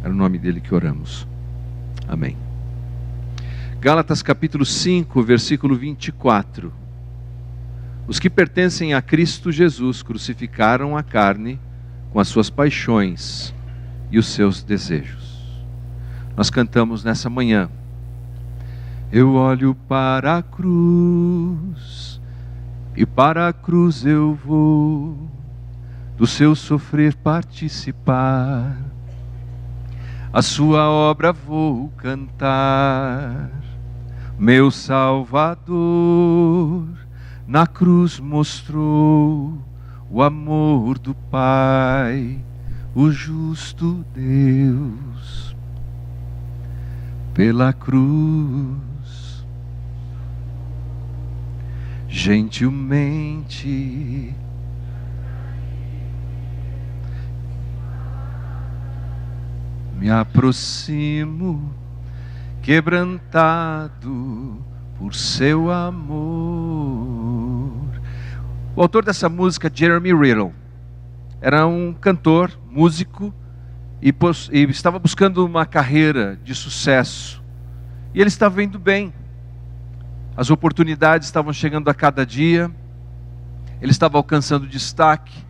É no nome dele que oramos. Amém. Gálatas capítulo 5, versículo 24. Os que pertencem a Cristo Jesus crucificaram a carne com as suas paixões e os seus desejos. Nós cantamos nessa manhã: eu olho para a cruz, e para a cruz eu vou, do seu sofrer participar, a sua obra vou cantar. Meu Salvador na cruz mostrou o amor do Pai, o justo Deus. Pela cruz, gentilmente me aproximo, quebrantado por seu amor. O autor dessa música, Jeremy Riddle, era um cantor, músico, e estava buscando uma carreira de sucesso. E ele estava indo bem. As oportunidades estavam chegando a cada dia. Ele estava alcançando destaque.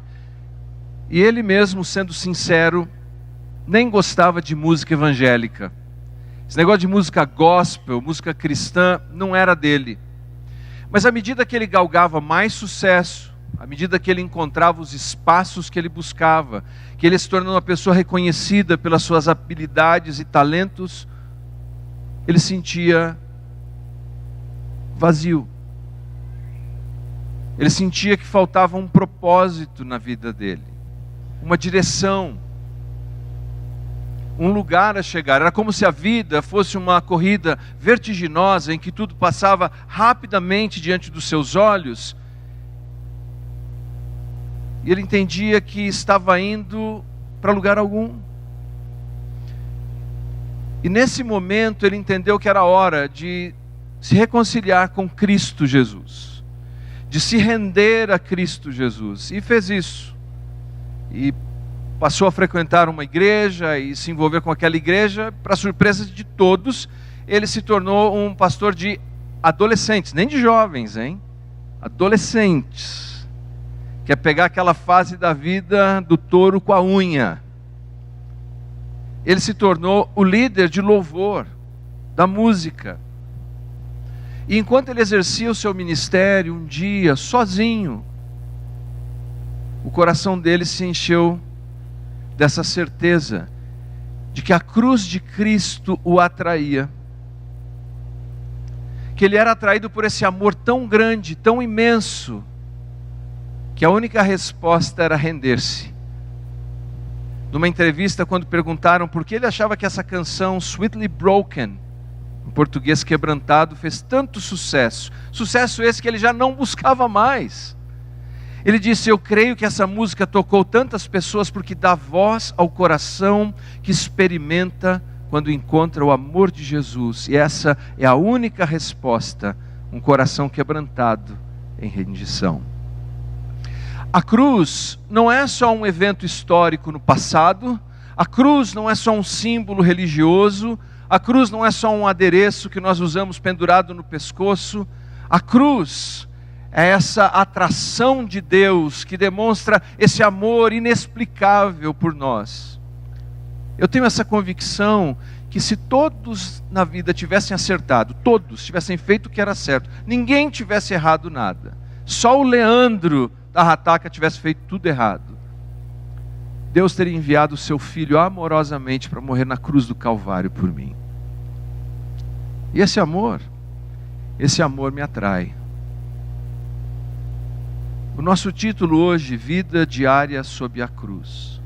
E ele mesmo, sendo sincero, nem gostava de música evangélica. Esse negócio de música gospel, música cristã, não era dele. Mas à medida que ele galgava mais sucesso, à medida que ele encontrava os espaços que ele buscava, que ele se tornou uma pessoa reconhecida pelas suas habilidades e talentos, ele sentia vazio. Ele sentia que faltava um propósito na vida dele, uma direção, um lugar a chegar. Era como se a vida fosse uma corrida vertiginosa em que tudo passava rapidamente diante dos seus olhos. E ele entendia que estava indo para lugar algum. E nesse momento ele entendeu que era hora de se reconciliar com Cristo Jesus, de se render a Cristo Jesus. E fez isso. E passou a frequentar uma igreja e se envolver com aquela igreja. Para surpresa de todos, ele se tornou um pastor de adolescentes, nem de jovens, hein? Adolescentes. Quer pegar aquela fase da vida do touro com a unha. Ele se tornou o líder de louvor, da música. E enquanto ele exercia o seu ministério, um dia, sozinho, o coração dele se encheu dessa certeza de que a cruz de Cristo o atraía, que ele era atraído por esse amor tão grande, tão imenso, que a única resposta era render-se. Numa entrevista, quando perguntaram por que ele achava que essa canção Sweetly Broken, em português quebrantado, fez tanto sucesso, sucesso esse que ele já não buscava mais, ele disse: eu creio que essa música tocou tantas pessoas porque dá voz ao coração que experimenta quando encontra o amor de Jesus. E essa é a única resposta, um coração quebrantado em rendição. A cruz não é só um evento histórico no passado, a cruz não é só um símbolo religioso, a cruz não é só um adereço que nós usamos pendurado no pescoço. A cruz é essa atração de Deus que demonstra esse amor inexplicável por nós. Eu tenho essa convicção que se todos na vida tivessem acertado, todos tivessem feito o que era certo, ninguém tivesse errado nada, só o Leandro da Rataca tivesse feito tudo errado, Deus teria enviado o seu filho amorosamente para morrer na cruz do Calvário por mim. E esse amor me atrai. O nosso título hoje, Vida Diária sob a Cruz.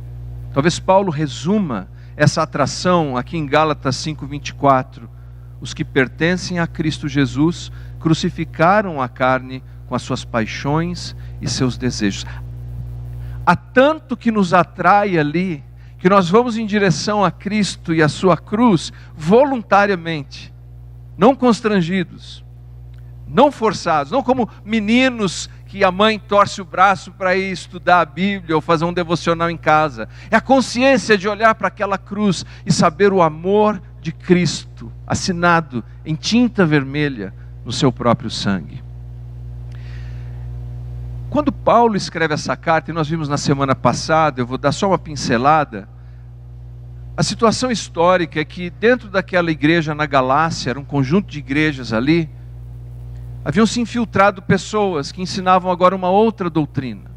Talvez Paulo resuma essa atração aqui em Gálatas 5:24. Os que pertencem a Cristo Jesus crucificaram a carne com as suas paixões e seus desejos. Há tanto que nos atrai ali, que nós vamos em direção a Cristo e a sua cruz voluntariamente, não constrangidos, não forçados, não como meninos que a mãe torce o braço para ir estudar a Bíblia ou fazer um devocional em casa. É a consciência de olhar para aquela cruz e saber o amor de Cristo, assinado em tinta vermelha no seu próprio sangue. Quando Paulo escreve essa carta, e nós vimos na semana passada, eu vou dar só uma pincelada, a situação histórica é que dentro daquela igreja na Galácia, era um conjunto de igrejas ali, haviam se infiltrado pessoas que ensinavam agora uma outra doutrina.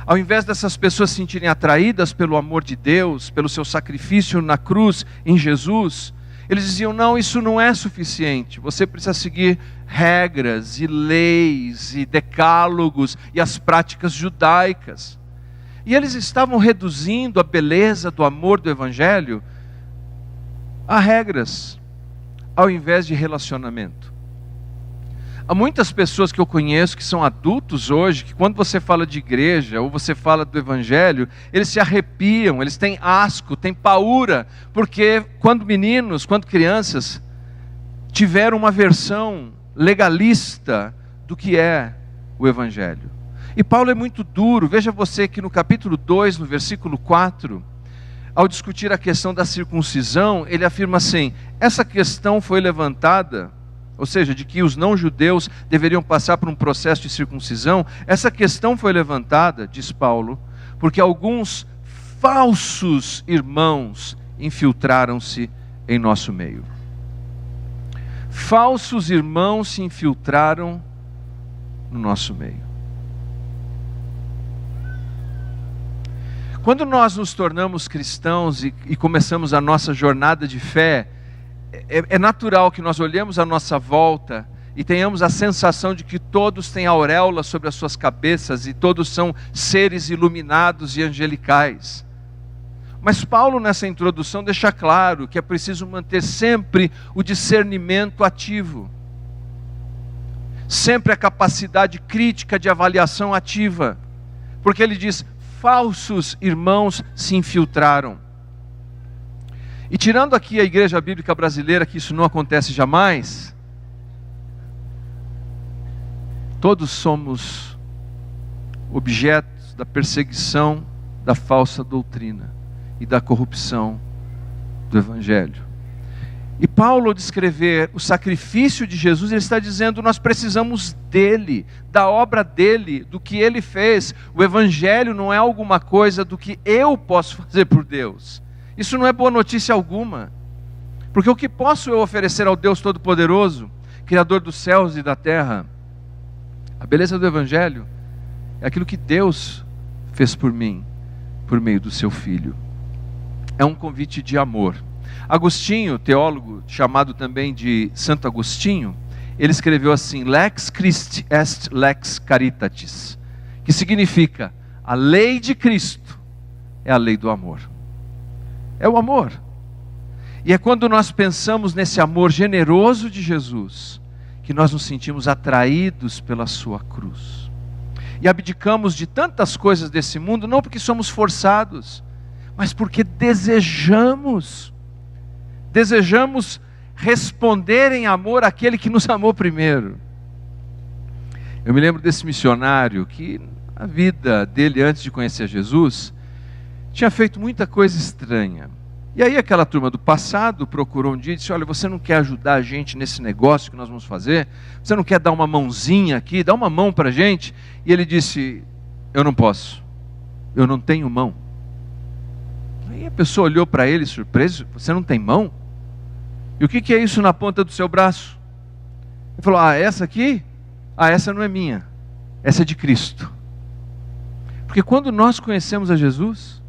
Ao invés dessas pessoas se sentirem atraídas pelo amor de Deus, pelo seu sacrifício na cruz em Jesus, eles diziam: não, isso não é suficiente, você precisa seguir regras e leis e decálogos e as práticas judaicas. E eles estavam reduzindo a beleza do amor do Evangelho a regras, ao invés de relacionamento. Há muitas pessoas que eu conheço que são adultos hoje, que quando você fala de igreja ou você fala do Evangelho, eles se arrepiam, eles têm asco, têm paura, porque quando meninos, quando crianças, tiveram uma versão legalista do que é o Evangelho. E Paulo é muito duro. Veja você que no capítulo 2, no versículo 4, ao discutir a questão da circuncisão, ele afirma assim: essa questão foi levantada, ou seja, de que os não-judeus deveriam passar por um processo de circuncisão, essa questão foi levantada, diz Paulo, porque alguns falsos irmãos infiltraram-se em nosso meio. Falsos irmãos se infiltraram no nosso meio. Quando nós nos tornamos cristãos e começamos a nossa jornada de fé, é natural que nós olhemos à nossa volta e tenhamos a sensação de que todos têm auréola sobre as suas cabeças e todos são seres iluminados e angelicais. Mas Paulo, nessa introdução, deixa claro que é preciso manter sempre o discernimento ativo, sempre a capacidade crítica de avaliação ativa, porque ele diz: falsos irmãos se infiltraram. E tirando aqui a Igreja Bíblica Brasileira, que isso não acontece jamais, todos somos objetos da perseguição da falsa doutrina e da corrupção do Evangelho. E Paulo, ao descrever o sacrifício de Jesus, ele está dizendo: nós precisamos dele, da obra dele, do que ele fez. O Evangelho não é alguma coisa do que eu posso fazer por Deus. Isso não é boa notícia alguma, porque o que posso eu oferecer ao Deus Todo-Poderoso, Criador dos céus e da terra? A beleza do Evangelho é aquilo que Deus fez por mim, por meio do seu Filho. É um convite de amor. Agostinho, teólogo chamado também de Santo Agostinho, ele escreveu assim: Lex Christi est lex caritatis, que significa: a lei de Cristo é a lei do amor. É o amor. E é quando nós pensamos nesse amor generoso de Jesus, que nós nos sentimos atraídos pela sua cruz. E abdicamos de tantas coisas desse mundo, não porque somos forçados, mas porque desejamos responder em amor àquele que nos amou primeiro. Eu me lembro desse missionário que a vida dele antes de conhecer Jesus tinha feito muita coisa estranha. E aí aquela turma do passado procurou um dia e disse: olha, você não quer ajudar a gente nesse negócio que nós vamos fazer? Você não quer dar uma mãozinha aqui, dar uma mão para a gente? E ele disse: eu não posso, eu não tenho mão. Aí a pessoa olhou para ele surpreso: você não tem mão? E o que é isso na ponta do seu braço? Ele falou: essa aqui? Essa não é minha, essa é de Cristo. Porque quando nós conhecemos a Jesus,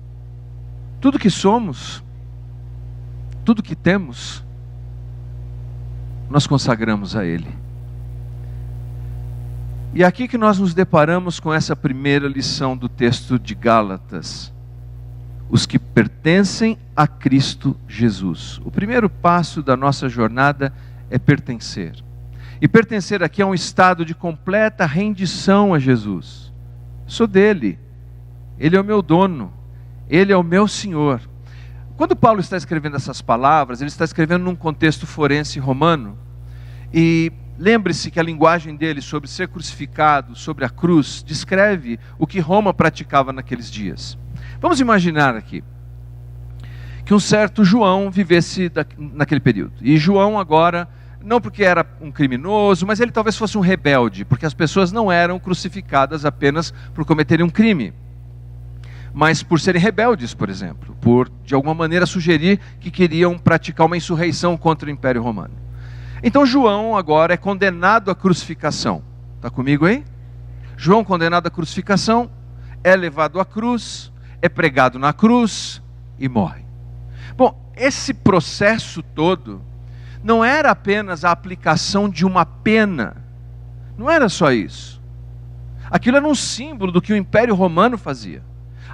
tudo que somos, tudo que temos, nós consagramos a Ele. E é aqui que nós nos deparamos com essa primeira lição do texto de Gálatas: os que pertencem a Cristo Jesus. O primeiro passo da nossa jornada é pertencer. E pertencer aqui é um estado de completa rendição a Jesus. Sou dele, Ele é o meu dono, Ele é o meu Senhor. Quando Paulo está escrevendo essas palavras, ele está escrevendo num contexto forense romano, e lembre-se que a linguagem dele sobre ser crucificado, sobre a cruz, descreve o que Roma praticava naqueles dias. Vamos imaginar aqui que um certo João vivesse naquele período. E João agora, não porque era um criminoso, mas ele talvez fosse um rebelde, porque as pessoas não eram crucificadas apenas por cometerem um crime, mas por serem rebeldes, por exemplo, por de alguma maneira sugerir que queriam praticar uma insurreição contra o Império Romano. Então João agora é condenado à crucificação. Está comigo aí? João, condenado à crucificação, é levado à cruz, é pregado na cruz e morre. Bom, esse processo todo não era apenas a aplicação de uma pena, não era só isso. Aquilo era um símbolo do que o Império Romano fazia.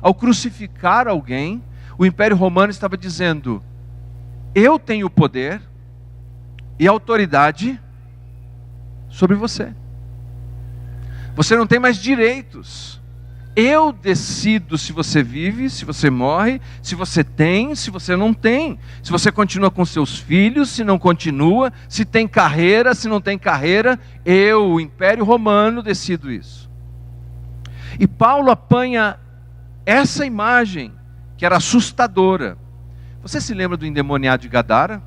Ao crucificar alguém, o Império Romano estava dizendo: eu tenho poder e autoridade sobre você. Você não tem mais direitos. Eu decido se você vive, se você morre, se você tem, se você não tem. Se você continua com seus filhos, se não continua, se tem carreira, se não tem carreira. Eu, o Império Romano, decido isso. E Paulo apanha essa imagem, que era assustadora. Você se lembra do endemoniado de Gadara?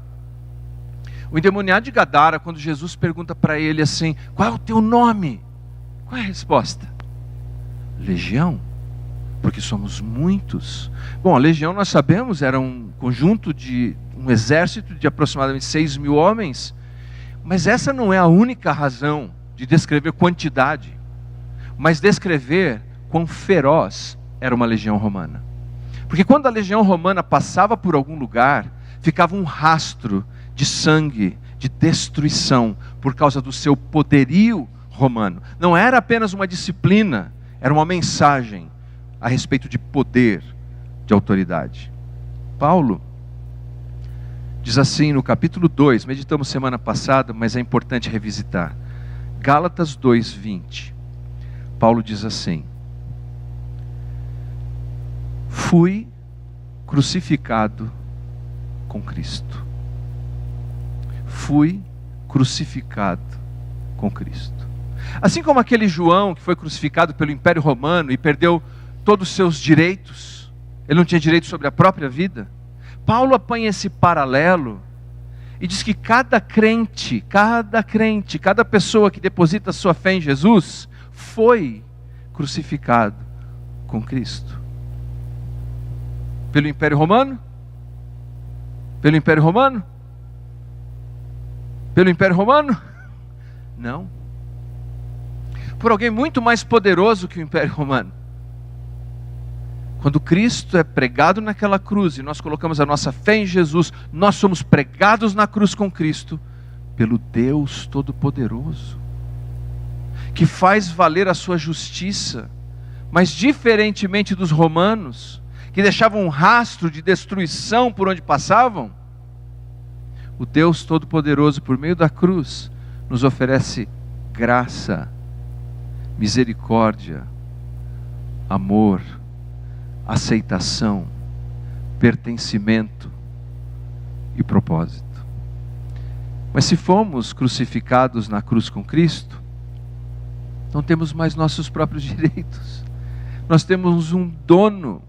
O endemoniado de Gadara, quando Jesus pergunta para ele assim: qual é o teu nome? Qual é a resposta? Legião, porque somos muitos. Bom, a legião, nós sabemos, era um conjunto de um exército de aproximadamente 6.000 homens, mas essa não é a única razão de descrever quantidade, mas descrever quão feroz era uma legião romana. Porque quando a legião romana passava por algum lugar, ficava um rastro de sangue, de destruição, por causa do seu poderio romano. Não era apenas uma disciplina, era uma mensagem a respeito de poder, de autoridade. Paulo diz assim no capítulo 2, meditamos semana passada, mas é importante revisitar. Gálatas 2:20. Paulo diz assim: fui crucificado com Cristo. Fui crucificado com Cristo. Assim como aquele João que foi crucificado pelo Império Romano e perdeu todos os seus direitos, ele não tinha direito sobre a própria vida, Paulo apanha esse paralelo e diz que cada crente, cada pessoa que deposita sua fé em Jesus, foi crucificado com Cristo. Pelo Império Romano? Pelo Império Romano? Pelo Império Romano? Não. Por alguém muito mais poderoso que o Império Romano. Quando Cristo é pregado naquela cruz e nós colocamos a nossa fé em Jesus, nós somos pregados na cruz com Cristo pelo Deus Todo-Poderoso, que faz valer a sua justiça, mas diferentemente dos romanos, que deixavam um rastro de destruição por onde passavam, o Deus Todo-Poderoso, por meio da cruz, nos oferece graça, misericórdia, amor, aceitação, pertencimento e propósito. Mas se fomos crucificados na cruz com Cristo, não temos mais nossos próprios direitos. Nós temos um dono.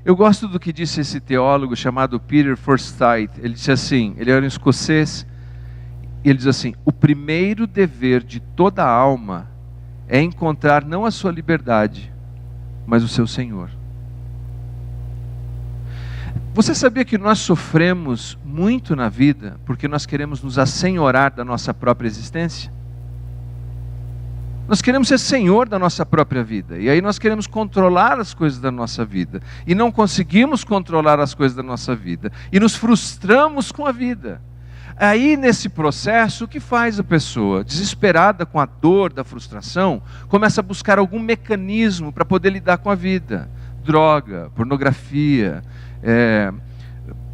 Eu gosto do que disse esse teólogo chamado Peter Forsyth. Ele disse assim, ele era um escocês, e ele diz assim: o primeiro dever de toda a alma é encontrar não a sua liberdade, mas o seu Senhor. Você sabia que nós sofremos muito na vida porque nós queremos nos assenhorar da nossa própria existência? Nós queremos ser senhor da nossa própria vida, e aí nós queremos controlar as coisas da nossa vida, e não conseguimos controlar as coisas da nossa vida, e nos frustramos com a vida. Aí nesse processo, o que faz a pessoa? Desesperada com a dor da frustração, começa a buscar algum mecanismo para poder lidar com a vida. Droga, pornografia,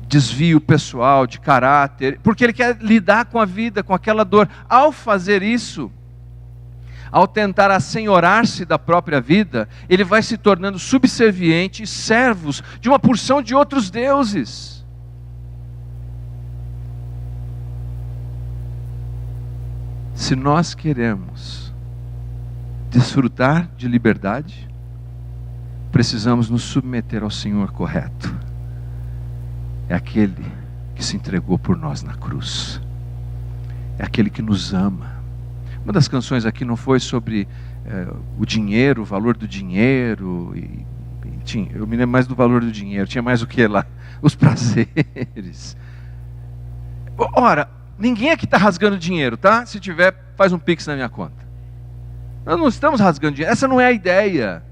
desvio pessoal, de caráter, porque ele quer lidar com a vida, com aquela dor. Ao fazer isso, ao tentar assenhorar-se da própria vida, ele vai se tornando subserviente e servos de uma porção de outros deuses. Se nós queremos desfrutar de liberdade, precisamos nos submeter ao Senhor correto. É aquele que se entregou por nós na cruz. É aquele que nos ama. Uma das canções aqui não foi sobre o dinheiro, o valor do dinheiro. Eu me lembro mais do valor do dinheiro. Tinha mais o que lá? Os prazeres. Ora, ninguém aqui está rasgando dinheiro, tá? Se tiver, faz um pix na minha conta. Nós não estamos rasgando dinheiro. Essa não é a ideia.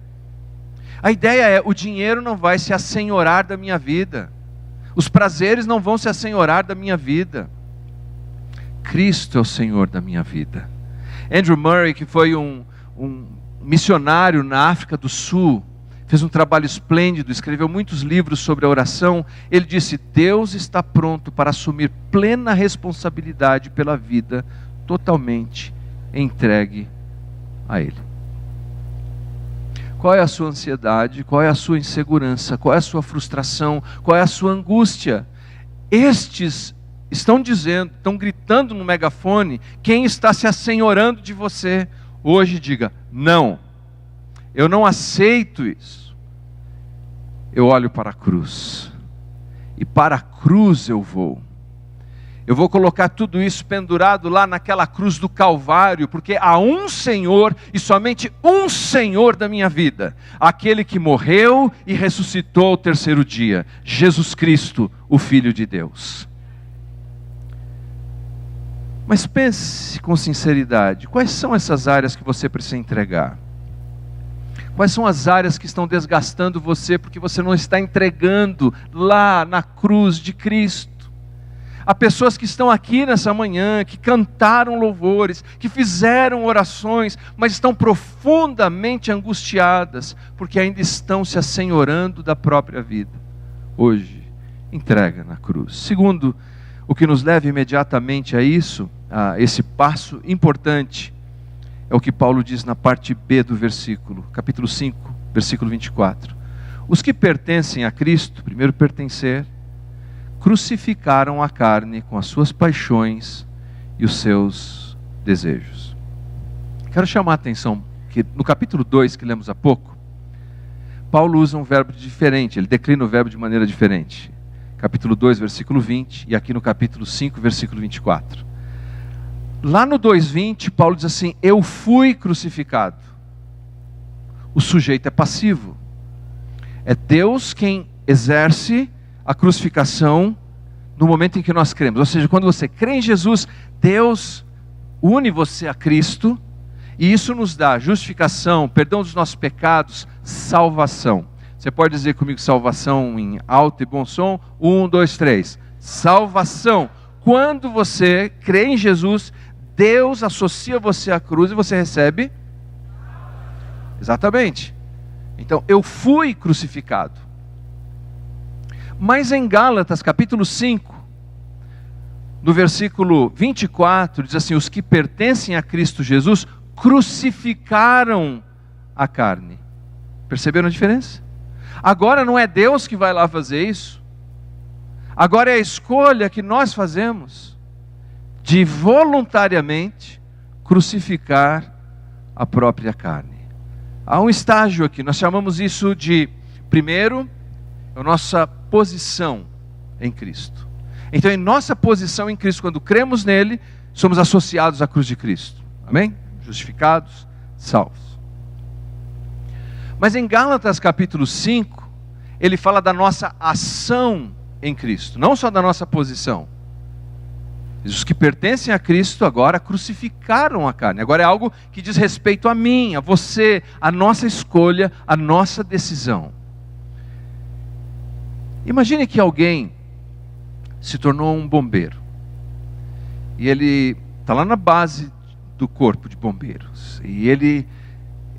A ideia é, o dinheiro não vai se assenhorar da minha vida. Os prazeres não vão se assenhorar da minha vida. Cristo é o Senhor da minha vida. Andrew Murray, que foi um missionário na África do Sul, fez um trabalho esplêndido, escreveu muitos livros sobre a oração. Ele disse: Deus está pronto para assumir plena responsabilidade pela vida, totalmente entregue a Ele. Qual é a sua ansiedade? Qual é a sua insegurança? Qual é a sua frustração? Qual é a sua angústia? Estes estão dizendo, estão gritando no megafone, quem está se assenhorando de você. Hoje diga: não, eu não aceito isso. Eu olho para a cruz, e para a cruz eu vou. Eu vou colocar tudo isso pendurado lá naquela cruz do Calvário, porque há um Senhor e somente um Senhor da minha vida, aquele que morreu e ressuscitou ao terceiro dia, Jesus Cristo, o Filho de Deus. Mas pense com sinceridade, quais são essas áreas que você precisa entregar? Quais são as áreas que estão desgastando você, porque você não está entregando lá na cruz de Cristo? Há pessoas que estão aqui nessa manhã, que cantaram louvores, que fizeram orações, mas estão profundamente angustiadas, porque ainda estão se assenhorando da própria vida. Hoje, entrega na cruz. Segundo, o que nos leva imediatamente a isso, a esse passo importante, é o que Paulo diz na parte B do versículo, capítulo 5, versículo 24. Os que pertencem a Cristo, primeiro pertencer, crucificaram a carne com as suas paixões e os seus desejos. Quero chamar a atenção que no capítulo 2, que lemos há pouco, Paulo usa um verbo diferente, ele declina o verbo de maneira diferente. Capítulo 2, versículo 20, e aqui no capítulo 5, versículo 24. Lá no 2:20, Paulo diz assim: eu fui crucificado. O sujeito é passivo. É Deus quem exerce a crucificação no momento em que nós cremos. Ou seja, quando você crê em Jesus, Deus une você a Cristo, e isso nos dá justificação, perdão dos nossos pecados, salvação. Você pode dizer comigo salvação em alto e bom som? 1, 2, 3. Salvação. Quando você crê em Jesus, Deus associa você à cruz e você recebe? Exatamente. Então, eu fui crucificado. Mas em Gálatas, capítulo 5, no versículo 24, diz assim: os que pertencem a Cristo Jesus crucificaram a carne. Perceberam a diferença? Agora não é Deus que vai lá fazer isso. Agora é a escolha que nós fazemos de voluntariamente crucificar a própria carne. Há um estágio aqui, nós chamamos isso de, primeiro, a nossa posição em Cristo. Então, em nossa posição em Cristo, quando cremos nele, somos associados à cruz de Cristo. Amém? Justificados, salvos. Mas em Gálatas capítulo 5, ele fala da nossa ação em Cristo, não só da nossa posição. Os que pertencem a Cristo agora crucificaram a carne. Agora é algo que diz respeito a mim, a você, a nossa escolha, a nossa decisão. Imagine que alguém se tornou um bombeiro. E ele está lá na base do corpo de bombeiros. E ele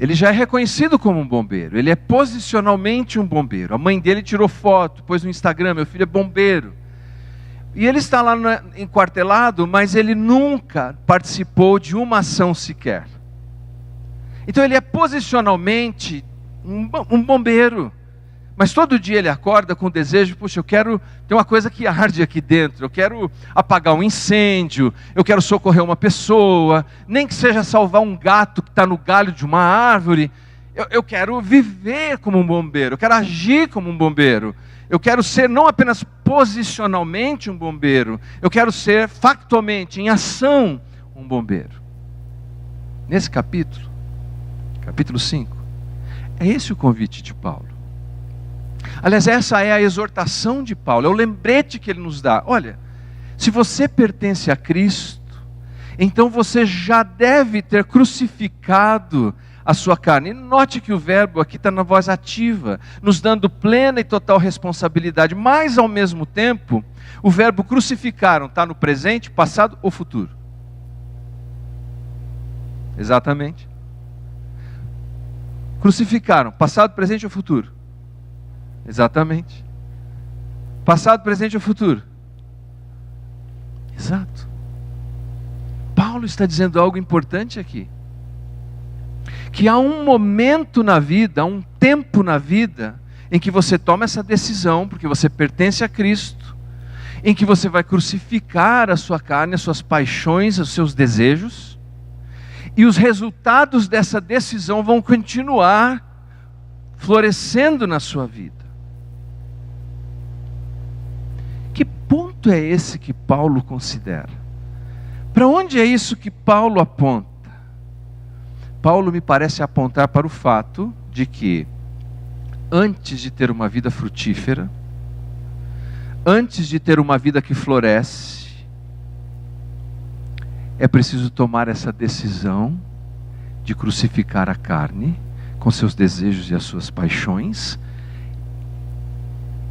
já é reconhecido como um bombeiro. Ele é posicionalmente um bombeiro. A mãe dele tirou foto, pôs no Instagram: meu filho é bombeiro. E ele está lá enquartelado, mas ele nunca participou de uma ação sequer. Então ele é posicionalmente um bombeiro, Mas todo dia ele acorda com o desejo, puxa, eu quero ter uma coisa que arde aqui dentro, eu quero apagar um incêndio, eu quero socorrer uma pessoa, nem que seja salvar um gato que está no galho de uma árvore. Eu quero viver como um bombeiro, eu quero agir como um bombeiro. Eu quero ser não apenas posicionalmente um bombeiro, eu quero ser factualmente, em ação, um bombeiro. Nesse capítulo 5, é esse o convite de Paulo. Aliás, essa é a exortação de Paulo, é o lembrete que ele nos dá. Olha, se você pertence a Cristo, então você já deve ter crucificado a sua carne. E note que o verbo aqui está na voz ativa, nos dando plena e total responsabilidade, mas ao mesmo tempo, o verbo crucificaram está no presente, passado ou futuro. Exatamente. Crucificaram, passado, presente ou futuro? Exatamente. Passado, presente ou futuro? Exato. Paulo está dizendo algo importante aqui. Que há um momento na vida, há um tempo na vida, em que você toma essa decisão, porque você pertence a Cristo, em que você vai crucificar a sua carne, as suas paixões, os seus desejos, e os resultados dessa decisão vão continuar florescendo na sua vida. Que ponto é esse que Paulo considera? Para onde é isso que Paulo aponta? Paulo me parece apontar para o fato de que, antes de ter uma vida frutífera, antes de ter uma vida que floresce, é preciso tomar essa decisão de crucificar a carne com seus desejos e as suas paixões,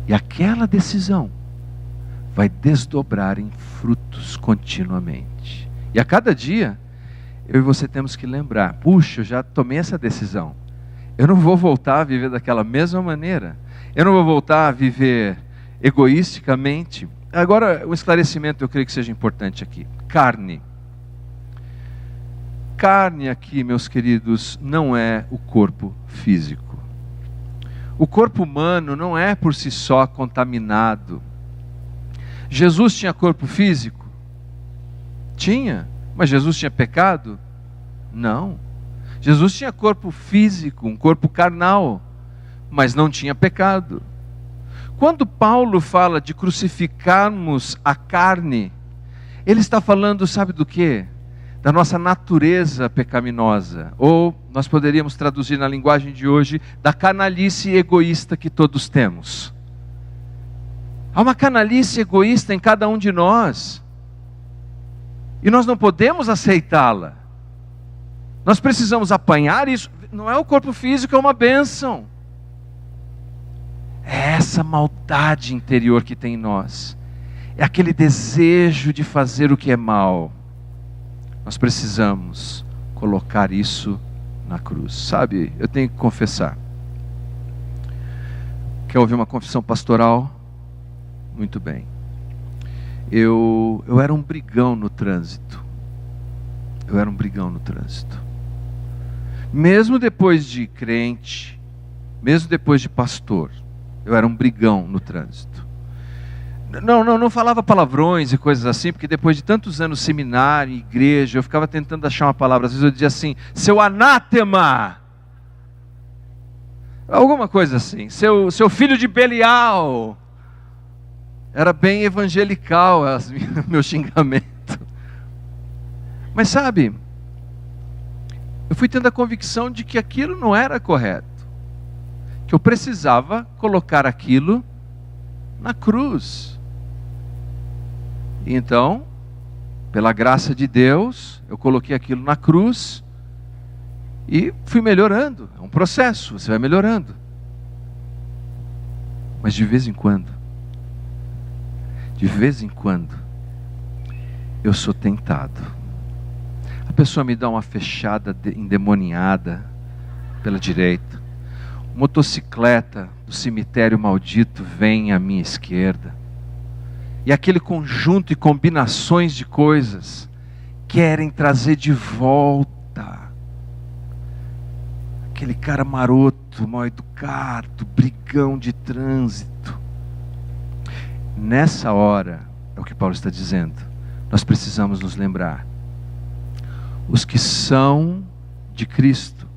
e aquela decisão vai desdobrar em frutos continuamente. E a cada dia, eu e você temos que lembrar, puxa, eu já tomei essa decisão, eu não vou voltar a viver daquela mesma maneira, eu não vou voltar a viver egoisticamente. Agora, um esclarecimento eu creio que seja importante aqui. Carne aqui, meus queridos, não é o corpo físico. O corpo humano não é por si só contaminado. Jesus tinha corpo físico? Tinha. Mas Jesus tinha pecado? Não. Jesus tinha corpo físico, um corpo carnal, mas não tinha pecado. Quando Paulo fala de crucificarmos a carne, ele está falando, sabe do quê? Da nossa natureza pecaminosa, ou nós poderíamos traduzir na linguagem de hoje, da canalice egoísta que todos temos. Há uma canalice egoísta em cada um de nós, e nós não podemos aceitá-la. Nós precisamos apanhar isso. Não é o corpo físico, é uma bênção. É essa maldade interior que tem em nós, é aquele desejo de fazer o que é mal. Nós precisamos colocar isso na cruz. Sabe, eu tenho que confessar. Quer ouvir uma confissão pastoral? Muito bem. Eu era um brigão no trânsito. Mesmo depois de crente, mesmo depois de pastor, eu era um brigão no trânsito. Não falava palavrões e coisas assim, porque depois de tantos anos seminário, igreja, eu ficava tentando achar uma palavra. Às vezes eu dizia assim, seu anátema, alguma coisa assim, seu filho de Belial. Era bem evangelical meu xingamento. Mas sabe, eu fui tendo a convicção de que aquilo não era correto, que eu precisava colocar aquilo na cruz. E então, pela graça de Deus, eu coloquei aquilo na cruz e fui melhorando. É um processo, você vai melhorando. Mas de vez em quando, eu sou tentado. A pessoa me dá uma fechada endemoniada pela direita. Motocicleta do cemitério maldito vem à minha esquerda. E aquele conjunto e combinações de coisas querem trazer de volta aquele cara maroto, mal educado, brigão de trânsito. Nessa hora, é o que Paulo está dizendo, nós precisamos nos lembrar: os que são de Cristo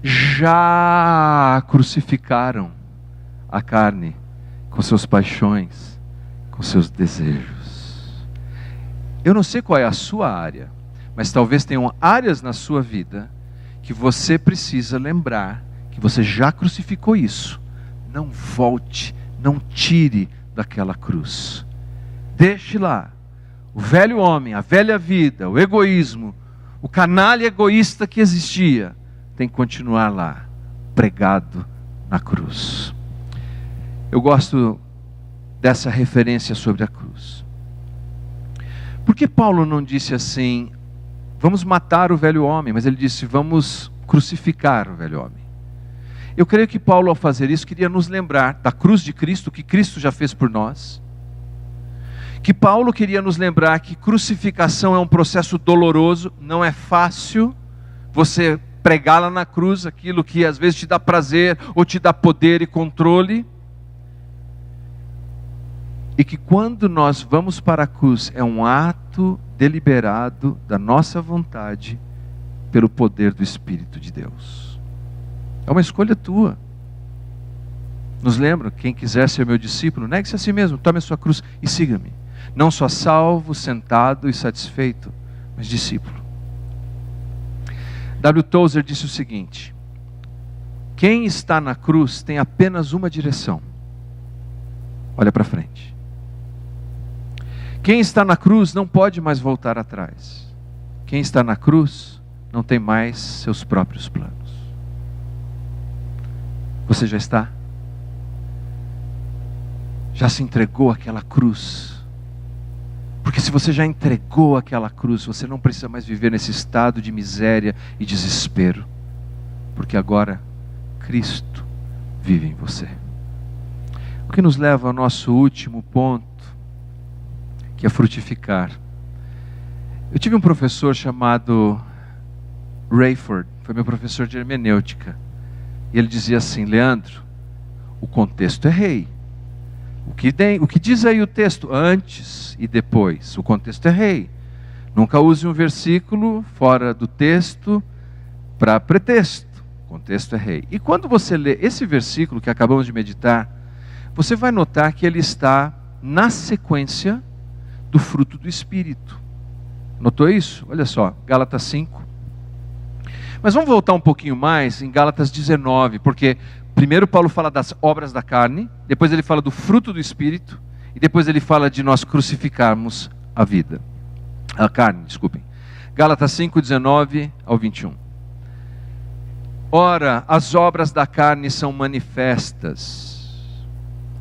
já crucificaram a carne com suas paixões, com seus desejos. Eu não sei qual é a sua área, mas talvez tenham áreas na sua vida que você precisa lembrar que você já crucificou isso. Não volte, não tire daquela cruz. Deixe lá. O velho homem, a velha vida, o egoísmo, o canalha egoísta que existia, tem que continuar lá, pregado na cruz. Eu gosto dessa referência sobre a cruz. Por que Paulo não disse assim: vamos matar o velho homem, mas ele disse: vamos crucificar o velho homem? Eu creio que Paulo, ao fazer isso, queria nos lembrar da cruz de Cristo, que Cristo já fez por nós. Que Paulo queria nos lembrar que crucificação é um processo doloroso, não é fácil você pregar lá na cruz aquilo que às vezes te dá prazer ou te dá poder e controle. E que quando nós vamos para a cruz, é um ato deliberado da nossa vontade pelo poder do Espírito de Deus. É uma escolha tua. Nos lembra: quem quiser ser meu discípulo, negue-se a si mesmo, tome a sua cruz e siga-me. Não só salvo, sentado e satisfeito, mas discípulo. W. Tozer disse o seguinte: quem está na cruz tem apenas uma direção. Olha para frente. Quem está na cruz não pode mais voltar atrás. Quem está na cruz não tem mais seus próprios planos. Você já está? Já se entregou àquela cruz? Porque se você já entregou aquela cruz, você não precisa mais viver nesse estado de miséria e desespero. Porque agora Cristo vive em você. O que nos leva ao nosso último ponto, que é frutificar. Eu tive um professor chamado Rayford, foi meu professor de hermenêutica. E ele dizia assim: Leandro, o contexto é rei. O que diz aí o texto? Antes e depois. O contexto é rei. Nunca use um versículo fora do texto para pretexto. O contexto é rei. E quando você lê esse versículo que acabamos de meditar, você vai notar que ele está na sequência do fruto do Espírito. Notou isso? Olha só, Gálatas 5. Mas vamos voltar um pouquinho mais em Gálatas 19, porque primeiro Paulo fala das obras da carne, depois ele fala do fruto do Espírito, e depois ele fala de nós crucificarmos a carne, desculpem. Gálatas 5, 19 ao 21. Ora, as obras da carne são manifestas: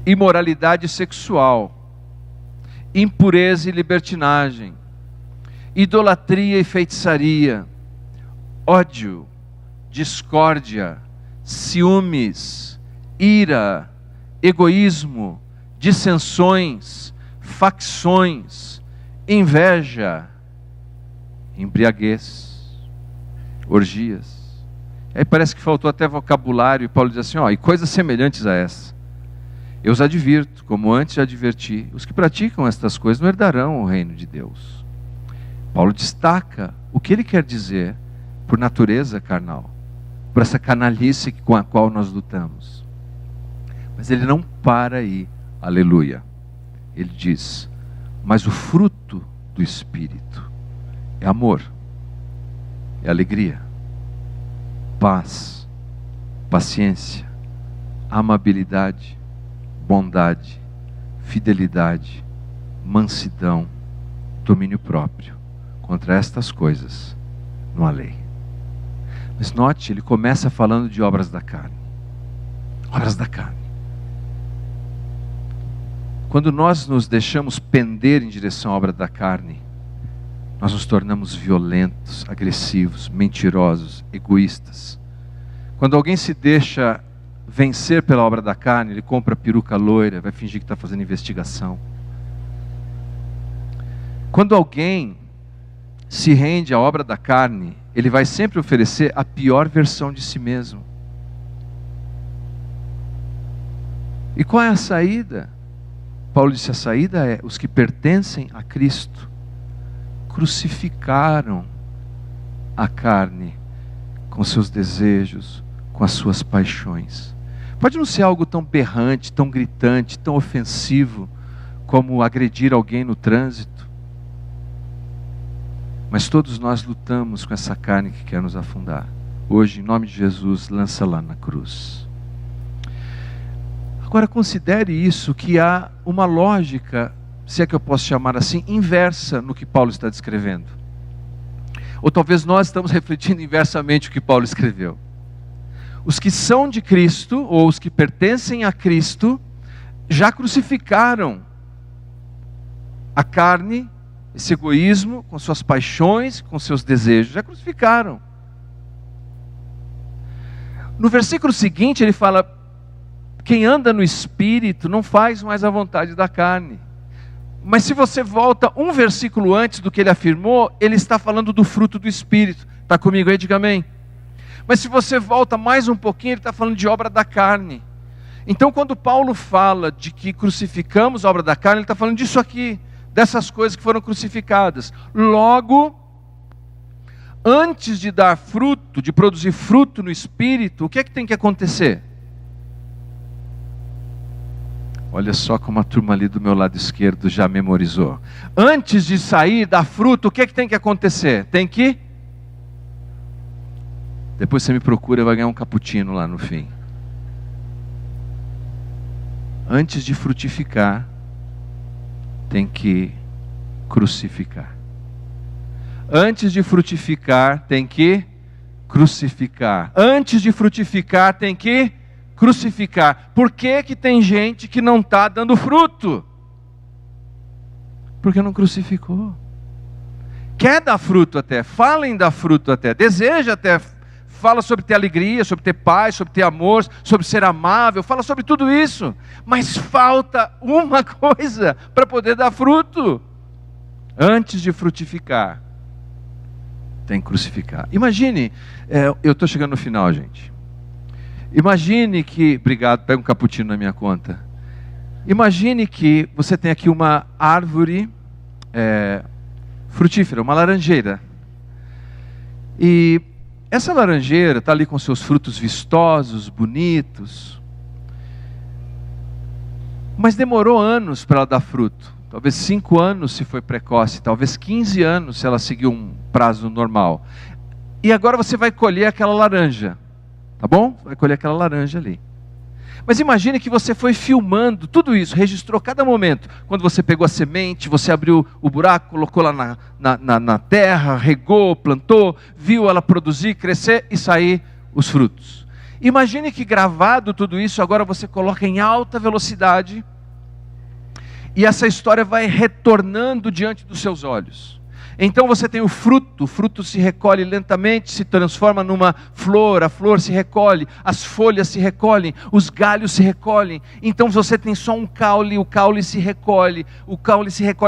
imoralidade sexual, impureza e libertinagem, idolatria e feitiçaria, ódio, discórdia, ciúmes, ira, egoísmo, dissensões, facções, inveja, embriaguez, orgias. Aí parece que faltou até vocabulário, e Paulo diz assim: e coisas semelhantes a essa. Eu os advirto, como antes já adverti, os que praticam estas coisas não herdarão o reino de Deus. Paulo destaca o que ele quer dizer por natureza carnal, por essa canalice com a qual nós lutamos. Mas ele não para aí, aleluia. Ele diz: mas o fruto do Espírito é amor, é alegria, paz, paciência, amabilidade, bondade, fidelidade, mansidão, domínio próprio. Contra estas coisas não há lei. Mas note, ele começa falando de obras da carne. Obras da carne. Quando nós nos deixamos pender em direção à obra da carne, nós nos tornamos violentos, agressivos, mentirosos, egoístas. Quando alguém se deixa vencer pela obra da carne, ele compra peruca loira, vai fingir que está fazendo investigação. Quando alguém se rende à obra da carne, ele vai sempre oferecer a pior versão de si mesmo. E qual é a saída? Paulo disse: a saída é: os que pertencem a Cristo crucificaram a carne com seus desejos, com as suas paixões. Pode não ser algo tão berrante, tão gritante, tão ofensivo como agredir alguém no trânsito, mas todos nós lutamos com essa carne que quer nos afundar. Hoje, em nome de Jesus, lança lá na cruz. Agora considere isso, que há uma lógica, se é que eu posso chamar assim, inversa no que Paulo está descrevendo. Ou talvez nós estamos refletindo inversamente o que Paulo escreveu. Os que são de Cristo, ou os que pertencem a Cristo, já crucificaram a carne, esse egoísmo, com suas paixões, com seus desejos, já crucificaram. No versículo seguinte ele fala: quem anda no Espírito não faz mais a vontade da carne. Mas se você volta um versículo antes do que ele afirmou, ele está falando do fruto do Espírito. Está comigo aí? Diga amém. Mas se você volta mais um pouquinho, ele está falando de obra da carne. Então quando Paulo fala de que crucificamos a obra da carne, ele está falando disso aqui, dessas coisas que foram crucificadas. Logo, antes de dar fruto, de produzir fruto no Espírito, o que é que tem que acontecer? Olha só como a turma ali do meu lado esquerdo já memorizou. Antes de sair, dar fruto, o que é que tem que acontecer? Tem que... Depois você me procura, vai ganhar um cappuccino lá no fim. Antes de frutificar, tem que crucificar. Antes de frutificar, tem que crucificar. Antes de frutificar, tem que crucificar. Por que que tem gente que não está dando fruto? Porque não crucificou. Quer dar fruto até, fala em dar fruto até, deseja até, fala sobre ter alegria, sobre ter paz, sobre ter amor, sobre ser amável, fala sobre tudo isso, mas falta uma coisa para poder dar fruto. Antes de frutificar, tem que crucificar. Imagine, eu estou chegando no final, gente. Imagine que, obrigado, pega um cappuccino na minha conta. Imagine que você tem aqui uma árvore frutífera, uma laranjeira. E essa laranjeira está ali com seus frutos vistosos, bonitos. Mas demorou anos para ela dar fruto. Talvez 5 anos se foi precoce, talvez 15 anos se ela seguiu um prazo normal. E agora você vai colher aquela laranja. Tá bom? Vai colher aquela laranja ali. Mas imagine que você foi filmando tudo isso, registrou cada momento. Quando você pegou a semente, você abriu o buraco, colocou lá na terra, regou, plantou, viu ela produzir, crescer e sair os frutos. Imagine que gravado tudo isso, agora você coloca em alta velocidade e essa história vai retornando diante dos seus olhos. Então você tem o fruto se recolhe lentamente, se transforma numa flor, a flor se recolhe, as folhas se recolhem, os galhos se recolhem. Então você tem só um caule, o caule se recolhe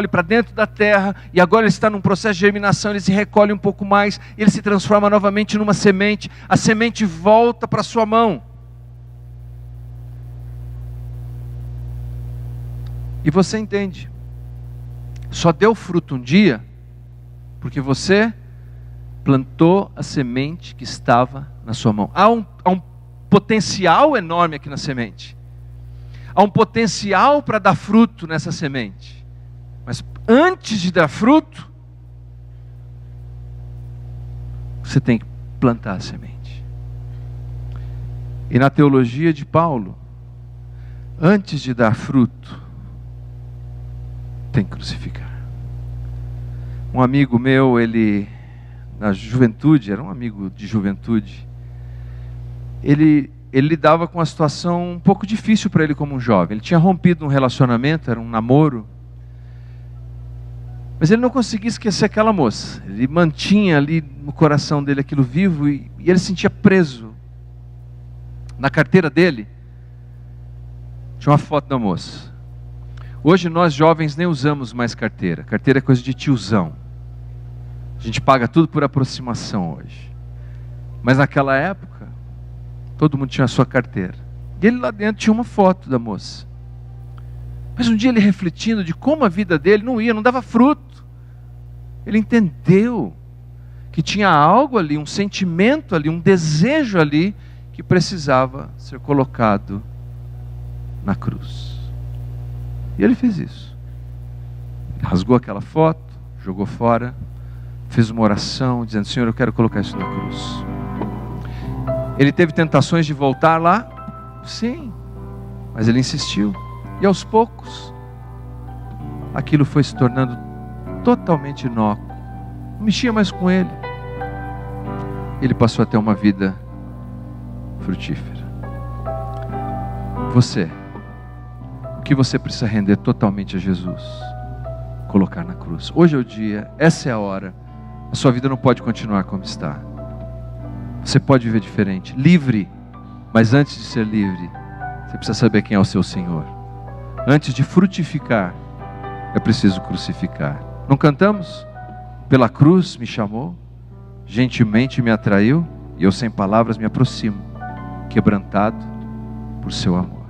para dentro da terra, e agora ele está num processo de germinação, ele se recolhe um pouco mais, ele se transforma novamente numa semente, a semente volta para a sua mão. E você entende, só deu fruto um dia, porque você plantou a semente que estava na sua mão. Há um potencial enorme aqui na semente. Há um potencial para dar fruto nessa semente. Mas antes de dar fruto, você tem que plantar a semente. E na teologia de Paulo, antes de dar fruto, tem que crucificar. Um amigo meu, ele, na juventude, era um amigo de juventude, ele lidava com uma situação um pouco difícil para ele como um jovem. Ele tinha rompido um relacionamento, era um namoro, mas ele não conseguia esquecer aquela moça. Ele mantinha ali no coração dele aquilo vivo e ele se sentia preso. Na carteira dele, tinha uma foto da moça. Hoje nós jovens nem usamos mais carteira. Carteira é coisa de tiozão. A gente paga tudo por aproximação hoje. Mas naquela época, todo mundo tinha a sua carteira. E ele lá dentro tinha uma foto da moça. Mas um dia ele refletindo de como a vida dele não dava fruto. Ele entendeu que tinha algo ali, um sentimento ali, um desejo ali, que precisava ser colocado na cruz. E ele fez isso. Rasgou aquela foto, jogou fora, fez uma oração, dizendo: Senhor, eu quero colocar isso na cruz. Ele teve tentações de voltar lá? Sim, mas ele insistiu. E aos poucos, aquilo foi se tornando totalmente inócuo. Não mexia mais com ele. Ele passou a ter uma vida frutífera. Você, o que você precisa render totalmente a Jesus? Colocar na cruz. Hoje é o dia, essa é a hora. A sua vida não pode continuar como está. Você pode viver diferente, livre. Mas antes de ser livre, você precisa saber quem é o seu Senhor. Antes de frutificar, é preciso crucificar. Não cantamos? Pela cruz me chamou, gentilmente me atraiu, e eu sem palavras me aproximo, quebrantado por seu amor.